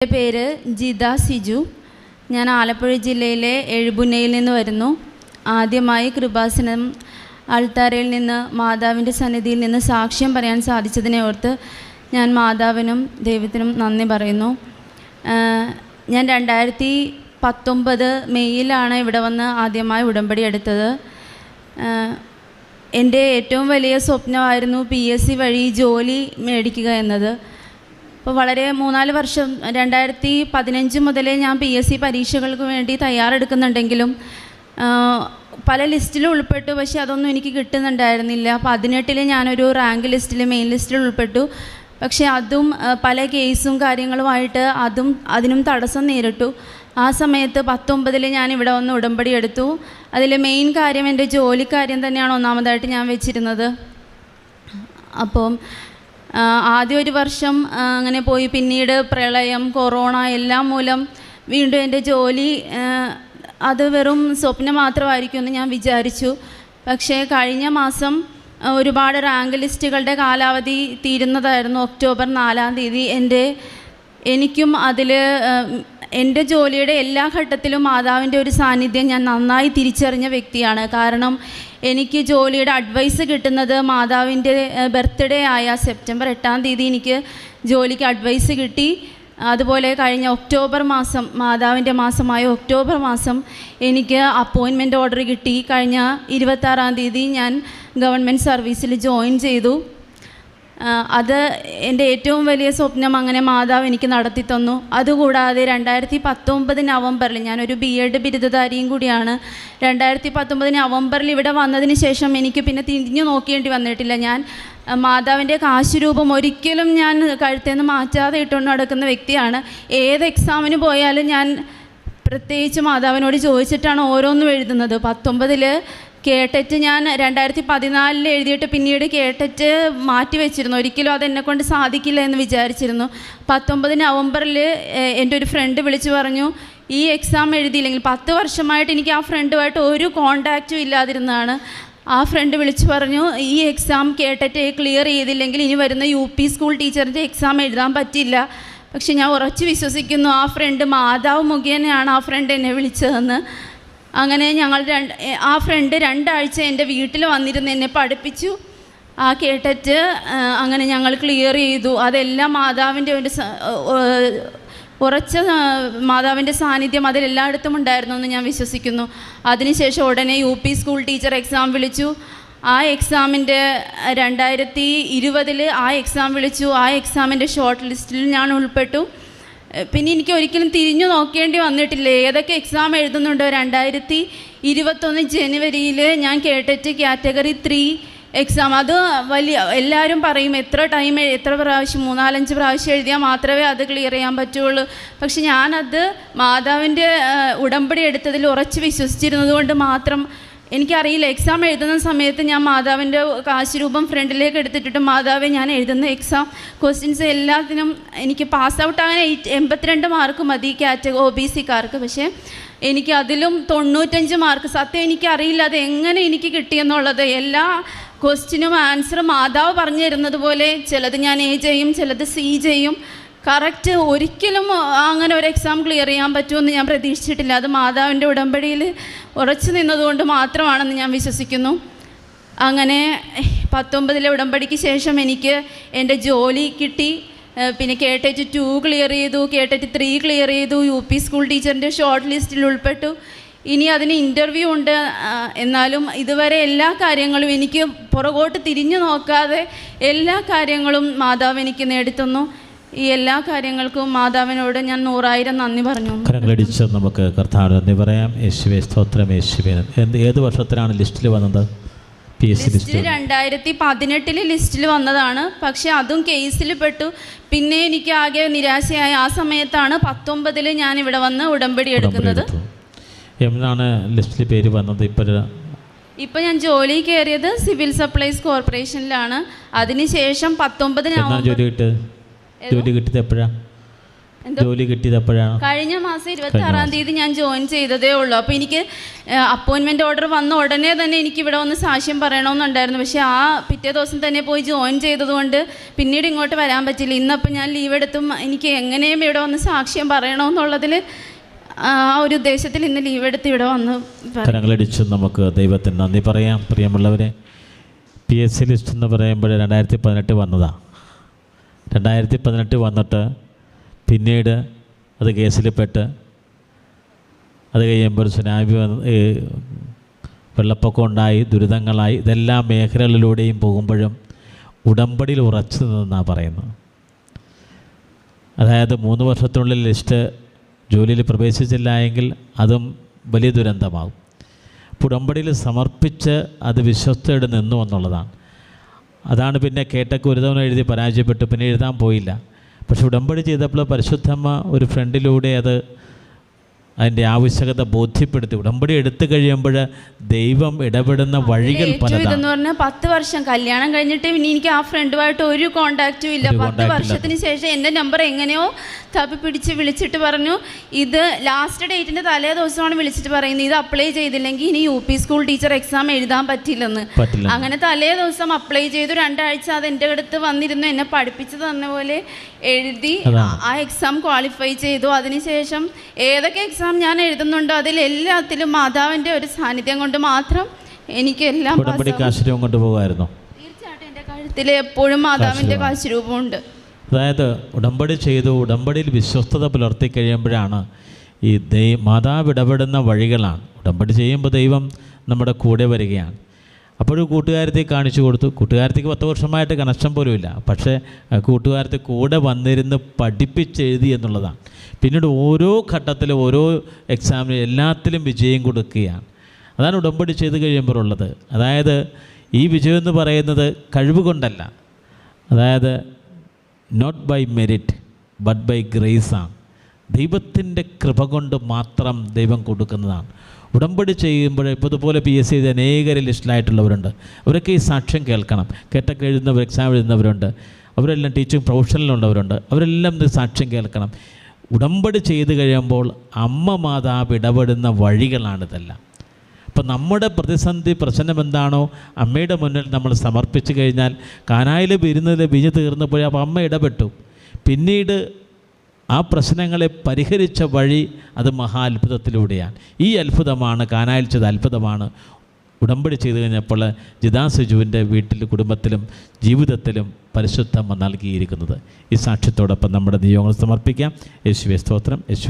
എൻ്റെ പേര് ജിത സിജു. ഞാൻ ആലപ്പുഴ ജില്ലയിലെ എഴുപുന്നയിൽ നിന്ന് വരുന്നു. ആദ്യമായി കൃപാസനം അൾത്താരയിൽ നിന്ന് മാതാവിൻ്റെ സന്നിധിയിൽ നിന്ന് സാക്ഷ്യം പറയാൻ സാധിച്ചതിനെ ഓർത്ത് ഞാൻ മാതാവിനും ദൈവത്തിനും നന്ദി പറയുന്നു. ഞാൻ 2019 മെയ്യിലാണ് ഇവിടെ വന്ന് ആദ്യമായി ഉടമ്പടി എടുത്തത്. എൻ്റെ ഏറ്റവും വലിയ സ്വപ്നമായിരുന്നു PSC വഴി ജോലി മേടിക്കുക എന്നത്. അപ്പോൾ വളരെ 3-4 വർഷം 2015 മുതലേ ഞാൻ PSC പരീക്ഷകൾക്ക് വേണ്ടി തയ്യാറെടുക്കുന്നുണ്ടെങ്കിലും പല ലിസ്റ്റിലും ഉൾപ്പെട്ടു. പക്ഷേ അതൊന്നും എനിക്ക് കിട്ടുന്നുണ്ടായിരുന്നില്ല. 18 ഞാനൊരു റാങ്ക് ലിസ്റ്റിൽ മെയിൻ ലിസ്റ്റിൽ ഉൾപ്പെട്ടു. പക്ഷേ അതും പല കേസും കാര്യങ്ങളുമായിട്ട് അതിനും തടസ്സം നേരിട്ടു. ആ സമയത്ത് 19 ഞാൻ ഇവിടെ വന്ന് ഉടമ്പടി എടുത്തു. അതിൽ മെയിൻ കാര്യം എൻ്റെ ജോലിക്കാര്യം തന്നെയാണ് ഒന്നാമതായിട്ട് ഞാൻ വെച്ചിരുന്നത്. അപ്പം ആദ്യം ഒരു വർഷം അങ്ങനെ പോയി. പിന്നീട് പ്രളയം, കൊറോണ എല്ലാം മൂലം വീണ്ടും എൻ്റെ ജോലി അത് വെറും സ്വപ്നം മാത്രമായിരിക്കുമെന്ന് ഞാൻ വിചാരിച്ചു. പക്ഷേ കഴിഞ്ഞ മാസം ഒരുപാട് റാങ്ക് ലിസ്റ്റുകളുടെ കാലാവധി തീരുന്നതായിരുന്നു. ഒക്ടോബർ 4-ാം തീയതി എനിക്കും അതിൽ എൻ്റെ ജോലിയുടെ എല്ലാ ഘട്ടത്തിലും മാതാവിൻ്റെ ഒരു സാന്നിധ്യം ഞാൻ നന്നായി തിരിച്ചറിഞ്ഞ വ്യക്തിയാണ്. കാരണം എനിക്ക് ജോലിയുടെ അഡ്വൈസ് കിട്ടുന്നത് മാതാവിൻ്റെ ബർത്ത്ഡേ ആയ സെപ്റ്റംബർ 8-ാം തീയതി എനിക്ക് ജോലിക്ക് അഡ്വൈസ് കിട്ടി. അതുപോലെ കഴിഞ്ഞ ഒക്ടോബർ മാസം, മാതാവിൻ്റെ മാസമായ ഒക്ടോബർ മാസം എനിക്ക് അപ്പോയിൻമെൻറ്റ് ഓർഡർ കിട്ടി. കഴിഞ്ഞ 26-ാം തീയതി ഞാൻ ഗവൺമെൻറ് സർവീസിൽ ജോയിൻ ചെയ്തു. അത് എൻ്റെ ഏറ്റവും വലിയ സ്വപ്നം അങ്ങനെ മാതാവ് എനിക്ക് നടത്തി തന്നു. അതുകൂടാതെ 2019 നവംബറിൽ, ഞാനൊരു BEd ബിരുദധാരിയും കൂടിയാണ്. 2019 നവംബറിൽ ഇവിടെ വന്നതിന് ശേഷം എനിക്ക് പിന്നെ തിരിഞ്ഞു നോക്കേണ്ടി വന്നിട്ടില്ല. ഞാൻ മാതാവിൻ്റെ കാശുരൂപം ഒരിക്കലും ഞാൻ കഴുത്തിൽ നിന്ന് മാറ്റാതെ ഇട്ടുകൊണ്ട് നടക്കുന്ന വ്യക്തിയാണ്. ഏത് എക്സാമിന് പോയാലും ഞാൻ പ്രത്യേകിച്ച് മാതാവിനോട് ചോദിച്ചിട്ടാണ് ഓരോന്നും എഴുതുന്നത്. 19 കേട്ടറ്റ് ഞാൻ 2014 എഴുതിയിട്ട് പിന്നീട് കേട്ടറ്റ് മാറ്റി വെച്ചിരുന്നു. ഒരിക്കലും അതെന്നെക്കൊണ്ട് സാധിക്കില്ല എന്ന് വിചാരിച്ചിരുന്നു. 19 നവംബറിൽ എൻ്റെ ഒരു ഫ്രണ്ട് വിളിച്ചു പറഞ്ഞു, ഈ എക്സാം എഴുതിയില്ലെങ്കിൽ 10 വർഷമായിട്ട് എനിക്ക് ആ ഫ്രണ്ടുമായിട്ട് ഒരു കോണ്ടാക്റ്റും ഇല്ലാതിരുന്നതാണ്. ആ ഫ്രണ്ട് വിളിച്ചു പറഞ്ഞു, ഈ എക്സാം കേട്ടറ്റ് ക്ലിയർ ചെയ്തില്ലെങ്കിൽ ഇനി വരുന്ന UP സ്കൂൾ ടീച്ചറിൻ്റെ എക്സാം എഴുതാൻ പറ്റില്ല. പക്ഷെ ഞാൻ ഉറച്ചു വിശ്വസിക്കുന്നു ആ ഫ്രണ്ട് മാതാവ് മുഖേനയാണ് ആ ഫ്രണ്ട് എന്നെ വിളിച്ചതെന്ന്. അങ്ങനെ ആ ഫ്രണ്ട് 2 ആഴ്ച എൻ്റെ വീട്ടിൽ വന്നിരുന്ന് എന്നെ പഠിപ്പിച്ചു. ആ കേട്ടറ്റ് അങ്ങനെ ഞങ്ങൾ ക്ലിയർ ചെയ്തു. അതെല്ലാം മാതാവിൻ്റെ ഒരു ഉറച്ച മാതാവിൻ്റെ സാന്നിധ്യം അതിലെല്ലായിടത്തും ഉണ്ടായിരുന്നു എന്ന് ഞാൻ വിശ്വസിക്കുന്നു. അതിനുശേഷം ഉടനെ UP സ്കൂൾ ടീച്ചർ എക്സാം വിളിച്ചു. ആ എക്സാമിൻ്റെ 2020 ആ എക്സാം വിളിച്ചു. ആ എക്സാമിൻ്റെ ഷോർട്ട് ലിസ്റ്റിൽ ഞാൻ ഉൾപ്പെട്ടു. പിന്നെ എനിക്ക് ഒരിക്കലും തിരിഞ്ഞു നോക്കേണ്ടി വന്നിട്ടില്ല. ഏതൊക്കെ എക്സാം എഴുതുന്നുണ്ടോ. 2021 ജനുവരിയിൽ ഞാൻ കേട്ടറ്റ് കാറ്റഗറി 3 എക്സാം, അത് വലിയ എല്ലാവരും പറയും എത്ര പ്രാവശ്യം 3-4-5 പ്രാവശ്യം എഴുതിയാൽ മാത്രമേ അത് ക്ലിയർ ചെയ്യാൻ പറ്റുള്ളൂ. പക്ഷെ ഞാനത് മാതാവിൻ്റെ ഉടമ്പടി എടുത്തതിൽ ഉറച്ച് വിശ്വസിച്ചിരുന്നത് കൊണ്ട് മാത്രം എനിക്കറിയില്ല. എക്സാം എഴുതുന്ന സമയത്ത് ഞാൻ മാതാവിൻ്റെ കാശുരൂപം ഫ്രണ്ടിലേക്ക് എടുത്തിട്ടിട്ട്, മാതാവെ ഞാൻ എഴുതുന്ന എക്സാം ക്വസ്റ്റ്യൻസ് എല്ലാത്തിനും എനിക്ക് പാസ് ഔട്ട് ആകാൻ 82 മാർക്ക് മതി OBC-ക്കാർക്ക്. പക്ഷേ എനിക്ക് അതിലും 95 മാർക്ക്. സത്യം എനിക്കറിയില്ല അത് എങ്ങനെ എനിക്ക് കിട്ടിയെന്നുള്ളത്. എല്ലാ ക്വസ്റ്റ്യനും ആൻസർ മാതാവ് പറഞ്ഞു തരുന്നത് പോലെ ചിലത് ഞാൻ A ചെയ്യും, ചിലത് C ചെയ്യും. കറക്റ്റ് ഒരിക്കലും അങ്ങനെ ഒരു എക്സാം ക്ലിയർ ചെയ്യാൻ പറ്റുമെന്ന് ഞാൻ പ്രതീക്ഷിച്ചിട്ടില്ല. അത് മാതാവിൻ്റെ ഉടമ്പടിയിൽ ഉറച്ചു നിന്നതുകൊണ്ട് മാത്രമാണെന്ന് ഞാൻ വിശ്വസിക്കുന്നു. അങ്ങനെ 19 ഉടമ്പടിക്ക് ശേഷം എനിക്ക് എൻ്റെ ജോലി കിട്ടി. പിന്നെ കേട്ടറ്റ് 2 ക്ലിയർ ചെയ്തു, കേട്ടറ്റ് 3 ക്ലിയർ ചെയ്തു, UP സ്കൂൾ ടീച്ചറിൻ്റെ ഷോർട്ട് ലിസ്റ്റിൽ ഉൾപ്പെട്ടു. ഇനി അതിന് ഇൻ്റർവ്യൂ ഉണ്ട്. എന്നാലും ഇതുവരെ എല്ലാ കാര്യങ്ങളും എനിക്ക് പുറകോട്ട് തിരിഞ്ഞു നോക്കാതെ എല്ലാ കാര്യങ്ങളും മാതാവ് എനിക്ക് നേടിത്തന്നു. ഈ എല്ലാ കാര്യങ്ങൾക്കും മാതാവിനോട് ഞാൻ 100,000 നന്ദി പറഞ്ഞു. കരങ്ങളടിച്ച് നമുക്ക് കർത്താവിന് നന്ദി പറയാം. യേശുവേ സ്തോത്രം. യേശുവേ. ഏത് വർഷത്തിലാണ് ലിസ്റ്റിൽ വന്നത്? PSC ലിസ്റ്റിൽ 2018 ലിസ്റ്റിൽ വന്നതാണ്. പക്ഷെ അതും കേസിൽ പെട്ടു. പിന്നെ എനിക്ക് ആകെ നിരാശയായി. ആ സമയത്താണ് 19 ഞാൻ ഇവിടെ വന്ന് ഉടമ്പടി എടുക്കുന്നത്. എന്നാണ് ലിസ്റ്റിൽ പേര് വന്നത്? ഇപ്പം ഞാൻ ജോലി കയറിയത് സിവിൽ സപ്ലൈസ് കോർപ്പറേഷനിലാണ്. അതിനുശേഷം 19 ജോലി കിട്ടിയത് എപ്പോഴാണ്? ജോലി കിട്ടിയത് എപ്പോഴാണ്? കഴിഞ്ഞ മാസം 26-ാം തീയതി ഞാൻ ജോയിൻ ചെയ്തതേ ഉള്ളൂ. അപ്പോൾ എനിക്ക് അപ്പോയിൻമെൻറ്റ് ഓർഡർ വന്ന ഉടനെ തന്നെ എനിക്ക് ഇവിടെ ഒന്ന് സാക്ഷ്യം പറയണമെന്നുണ്ടായിരുന്നു. പക്ഷേ ആ പിറ്റേ ദിവസം തന്നെ പോയി ജോയിൻ ചെയ്തതുകൊണ്ട് പിന്നീട് ഇങ്ങോട്ട് വരാൻ പറ്റില്ല. ഇന്നപ്പോൾ ഞാൻ ലീവ് എടുത്തും എനിക്ക് എങ്ങനെയും ഇവിടെ വന്ന് സാക്ഷ്യം പറയണമെന്നുള്ളതിൽ ആ ഒരു ഉദ്ദേശത്തിൽ ഇന്ന് ലീവ് എടുത്ത് ഇവിടെ വന്ന് കരങ്ങളടിച്ച് നമുക്ക് ദൈവത്തിന് നന്ദി പറയാം. പ്രിയമുള്ളവരെ, PSC ലിസ്റ്റ് എന്ന് പറയുമ്പോൾ 2018 വന്നതാണ്. 2018 വന്നിട്ട് പിന്നീട് അത് കേസിൽപ്പെട്ട് അത് കഴിയുമ്പോൾ സുനാമി വെള്ളപ്പൊക്കം ഉണ്ടായി, ദുരിതങ്ങളായി. ഇതെല്ലാ മേഖലകളിലൂടെയും പോകുമ്പോഴും ഉടമ്പടിയിൽ ഉറച്ചു നിന്നാണ് പറയുന്നത്. അതായത് 3 വർഷത്തിനുള്ളിൽ ലിസ്റ്റ് ജോലിയിൽ പ്രവേശിച്ചില്ല എങ്കിൽ അതും വലിയ ദുരന്തമാകും. ഉടമ്പടിയിൽ സമർപ്പിച്ച് അത് വിശ്വസ്തയോടെ നിന്നു എന്നുള്ളതാണ്. അതാണ് പിന്നെ കേട്ടക്ക് ഒരു തവണ എഴുതി പരാജയപ്പെട്ടു, പിന്നെ എഴുതാൻ പോയില്ല. പക്ഷെ ഉടമ്പടി ചെയ്തപ്പോൾ പരിശുദ്ധമ്മ ഒരു ഫ്രണ്ടിലൂടെ അതിൻ്റെ ആവശ്യകത ബോധ്യപ്പെടുത്തി. ഉടമ്പടി എടുത്തു കഴിയുമ്പോൾ ദൈവം ഇടപെടുന്ന വഴികൾ പലതാണ്. ഇതെന്ന് പറഞ്ഞാൽ 10 വർഷം കല്യാണം കഴിഞ്ഞിട്ട് പിന്നെ എനിക്ക് ആ ഫ്രണ്ടുമായിട്ട് ഒരു കോണ്ടാക്റ്റും ഇല്ല. 10 വർഷത്തിന് ശേഷം എൻ്റെ നമ്പർ എങ്ങനെയോ തപ്പി പിടിച്ച് വിളിച്ചിട്ട് പറഞ്ഞു, ഇത് ലാസ്റ്റ് ഡേറ്റിൻ്റെ തലേ ദിവസമാണ് വിളിച്ചിട്ട് പറയുന്നത്, ഇത് അപ്ലൈ ചെയ്തില്ലെങ്കിൽ ഇനി UP സ്കൂൾ ടീച്ചർ എക്സാം എഴുതാൻ പറ്റില്ലെന്ന്. അങ്ങനെ തലേ ദിവസം അപ്ലൈ ചെയ്തു. 2 ആഴ്ച അത് എൻ്റെ അടുത്ത് വന്നിരുന്നു, എന്നെ പഠിപ്പിച്ച് തന്ന പോലെ എഴുതി ആ എക്സാം ക്വാളിഫൈ ചെയ്തു. അതിനുശേഷം ഏതൊക്കെ എക്സാം ഞാൻ എഴുതുന്നുണ്ടോ അതിലെല്ലാത്തിലും മാതാവിൻ്റെ ഒരു സാന്നിധ്യം കൊണ്ട് മാത്രം എനിക്ക് എല്ലാം കൊണ്ടുപോകായിരുന്നു. തീർച്ചയായിട്ടും എൻ്റെ കഴുത്തിൽ എപ്പോഴും മാതാവിൻ്റെ കാശുരൂപമുണ്ട്. അതായത് ഉടമ്പടി ചെയ്തു, ഉടമ്പടിയിൽ വിശ്വസ്തത പുലർത്തി കഴിയുമ്പോഴാണ് ഈ മാതാവ് ഇടപെടുന്ന വഴികളാണ്. ഉടമ്പടി ചെയ്യുമ്പോൾ ദൈവം നമ്മുടെ കൂടെ വരികയാണ്. അപ്പോഴും കൂട്ടുകാരത്തെ കാണിച്ചു കൊടുത്തു. കൂട്ടുകാരത്തേക്ക് 10 വർഷമായിട്ട് കണക്ഷൻ പോലും ഇല്ല. പക്ഷേ കൂട്ടുകാരത്തെ കൂടെ വന്നിരുന്ന് പഠിപ്പിച്ചെഴുതി എന്നുള്ളതാണ്. പിന്നീട് ഓരോ ഘട്ടത്തിലും ഓരോ എക്സാമിനും എല്ലാത്തിലും വിജയം കൊടുക്കുകയാണ്. അതാണ് ഉടമ്പടി ചെയ്ത് കഴിയുമ്പോഴുള്ളത്. അതായത് ഈ വിജയം എന്ന് പറയുന്നത് കഴിവ് കൊണ്ടല്ല, അതായത് not by merit but by ഗ്രേസാണ്. ദൈവത്തിൻ്റെ കൃപ കൊണ്ട് മാത്രം ദൈവം കൊടുക്കുന്നതാണ്. ഉടമ്പടി ചെയ്യുമ്പോൾ ഇപ്പോൾ ഇതുപോലെ PSC ചെയ്ത് അനേകരെ ലിസ്റ്റിലായിട്ടുള്ളവരുണ്ട്. അവരൊക്കെ ഈ സാക്ഷ്യം കേൾക്കണം. കേട്ടൊക്കെ എഴുതുന്നവർ, എക്സാം എഴുതുന്നവരുണ്ട്, അവരെല്ലാം ടീച്ചിങ് പ്രൊഫഷനിലുള്ളവരുണ്ട്. അവരെല്ലാം ഇത് സാക്ഷ്യം കേൾക്കണം. ഉടമ്പടി ചെയ്ത് കഴിയുമ്പോൾ അമ്മ മാതാവ് ഇടപെടുന്ന വഴികളാണിതെല്ലാം. അപ്പോൾ നമ്മുടെ പ്രതിസന്ധി പ്രശ്നം എന്താണോ അമ്മയുടെ മുന്നിൽ നമ്മൾ സമർപ്പിച്ച് കഴിഞ്ഞാൽ, കാനായിൽ വിഞ്ഞ് തീർന്നപ്പോഴേ അപ്പോൾ അമ്മ ഇടപെട്ടു. പിന്നീട് ആ പ്രശ്നങ്ങളെ പരിഹരിച്ച വഴി അത് മഹാ അത്ഭുതത്തിലൂടെയാണ്. ഈ അത്ഭുതമാണ് കാനായിൽ ചെയ്ത അത്ഭുതമാണ് ഉടമ്പടി ചെയ്ത് കഴിഞ്ഞപ്പോൾ ജിതാ സിജുവിൻ്റെ വീട്ടിൽ, കുടുംബത്തിലും ജീവിതത്തിലും പരിശുദ്ധമ്മ നൽകിയിരിക്കുന്നത്. ഈ സാക്ഷ്യത്തോടൊപ്പം നമ്മുടെ നിയോഗങ്ങൾ സമർപ്പിക്കാം. യേശുവേ സ്തോത്രം. യേശുവേ